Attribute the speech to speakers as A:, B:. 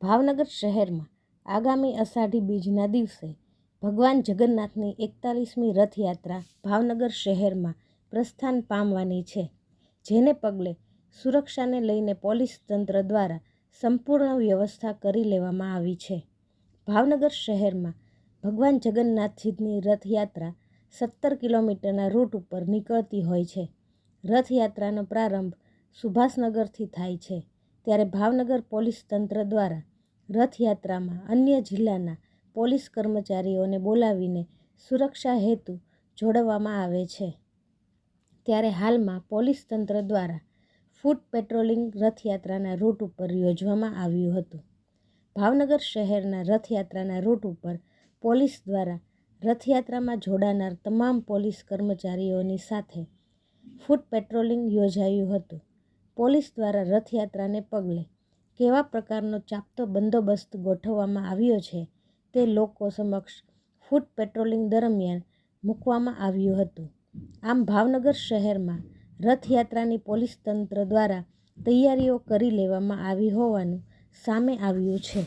A: ભાવનગર શહેરમાં આગામી અષાઢી બીજના દિવસે ભગવાન જગન્નાથની 41મી રથયાત્રા ભાવનગર શહેરમાં પ્રસ્થાન પામવાની છે, જેને પગલે સુરક્ષાને લઈને પોલીસ તંત્ર દ્વારા સંપૂર્ણ વ્યવસ્થા કરી લેવામાં આવી છે. ભાવનગર શહેરમાં ભગવાન જગન્નાથજીની રથયાત્રા 17 કિલોમીટરના રૂટ ઉપર નીકળતી હોય છે. રથયાત્રાનો પ્રારંભ સુભાષનગરથી થાય છે, ત્યારે ભાવનગર પોલીસ તંત્ર દ્વારા રથયાત્રામાં અન્ય જિલ્લાના પોલીસ કર્મચારીઓને બોલાવીને સુરક્ષા હેતુ જોડવામાં આવે છે. ત્યારે હાલમાં પોલીસ તંત્ર દ્વારા ફૂટ પેટ્રોલિંગ રથયાત્રાના રૂટ ઉપર યોજવામાં આવ્યું હતું. ભાવનગર શહેરના રથયાત્રાના રૂટ ઉપર પોલીસ દ્વારા રથયાત્રામાં જોડાનાર તમામ પોલીસ કર્મચારીઓની સાથે ફૂટ પેટ્રોલિંગ યોજાયું હતું. પોલીસ દ્વારા રથયાત્રાને પગલે કેવા પ્રકારનો ચાપતો બંદોબસ્ત ગોઠવવામાં આવ્યો છે તે લોકો સમક્ષ ફૂટ પેટ્રોલિંગ દરમિયાન મૂકવામાં આવ્યું હતું. આમ ભાવનગર શહેરમાં રથયાત્રાની પોલીસ તંત્ર દ્વારા તૈયારીઓ કરી લેવામાં આવી હોવાનું સામે આવ્યું છે.